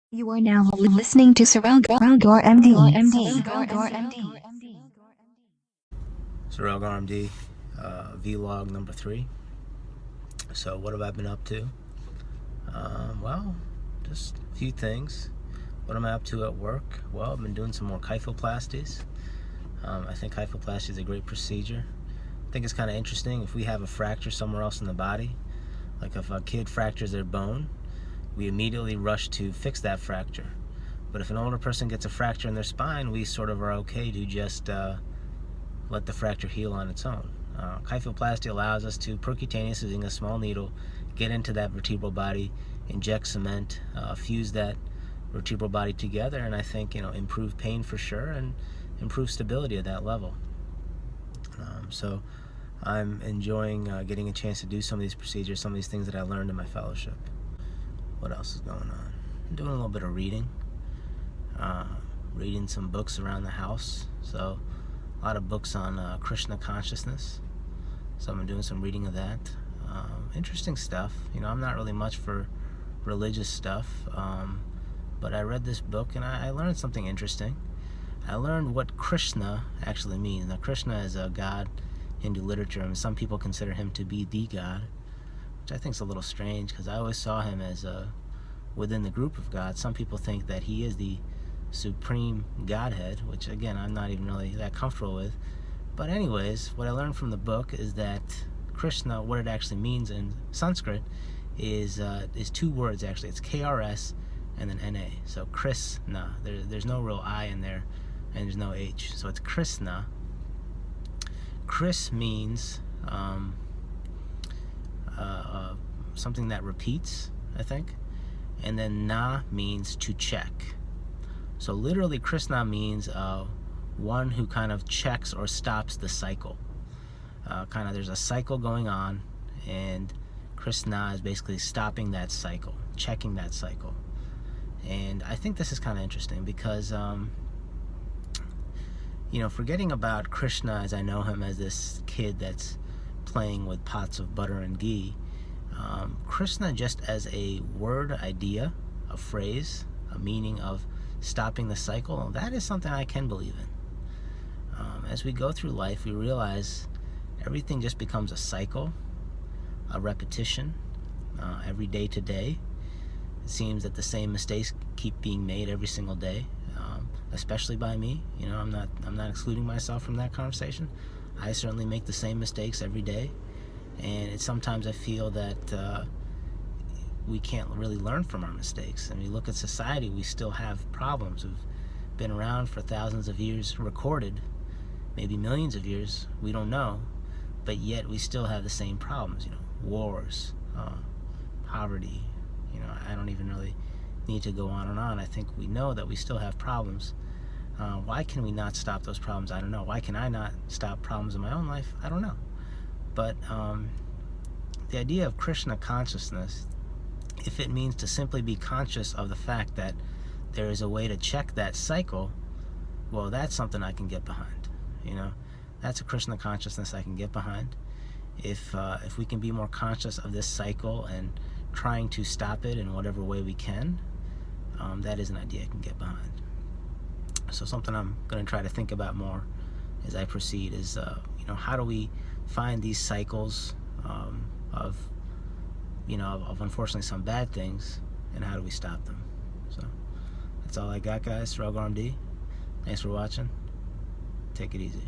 You are now listening to Saralgar MD. Saralgar MD, vlog number 3. So what have I been up to? Well, just a few things. What am I up to at work? Well, I've been doing some more kyphoplasties. I think kyphoplasty is a great procedure. I think it's kind of interesting. If we have a fracture somewhere else in the body, like if a kid fractures their bone, we immediately rush to fix that fracture. But if an older person gets a fracture in their spine, we sort of are okay to just let the fracture heal on its own. Kyphoplasty allows us to percutaneous, using a small needle, get into that vertebral body, inject cement, fuse that vertebral body together, and I think, improve pain for sure and improve stability at that level. So I'm enjoying getting a chance to do some of these procedures, some of these things that I learned in my fellowship. What else is going on? I'm doing a little bit of reading. Reading some books around the house. So a lot of books on Krishna consciousness. So I'm doing some reading of that. Interesting stuff. I'm not really much for religious stuff. But I read this book and I learned something interesting. I learned what Krishna actually means. Now, Krishna is a god in Hindu literature, and some people consider him to be the god, which I think is a little strange because I always saw him as within the group of gods. Some people think that he is the supreme godhead, which again I'm not even really that comfortable with. But anyways, what I learned from the book is that Krishna, what it actually means in Sanskrit, is two words actually. It's KRS and then NA. So Krishna. There's no real I in there, and there's no H. So it's Krishna. Kris means something that repeats, I think. And then na means to check. So literally Krishna means one who kind of checks or stops the cycle. There's a cycle going on, and Krishna is basically stopping that cycle, checking that cycle. And I think this is kind of interesting because forgetting about Krishna as I know him as this kid that's playing with pots of butter and ghee, Krishna just as a word, idea, a phrase, a meaning of stopping the cycle, that is something I can believe in. As we go through life, we realize everything just becomes a cycle, a repetition, every day to day. It seems that the same mistakes keep being made every single day, especially by me. I'm not excluding myself from that conversation. I certainly make the same mistakes every day, and sometimes I feel that we can't really learn from our mistakes. And we look at society, we still have problems. We've been around for thousands of years, recorded, maybe millions of years, we don't know, but yet we still have the same problems. Wars, poverty. I don't even really need to go on and on. I think we know that we still have problems. Why can we not stop those problems? I don't know. Why can I not stop problems in my own life? I don't know. But the idea of Krishna consciousness, if it means to simply be conscious of the fact that there is a way to check that cycle, well, that's something I can get behind. That's a Krishna consciousness I can get behind. If we can be more conscious of this cycle and trying to stop it in whatever way we can, that is an idea I can get behind. So something I'm going to try to think about more as I proceed is, how do we find these cycles of unfortunately some bad things, and how do we stop them? So that's all I got, guys. Saralgar MD. Thanks for watching. Take it easy.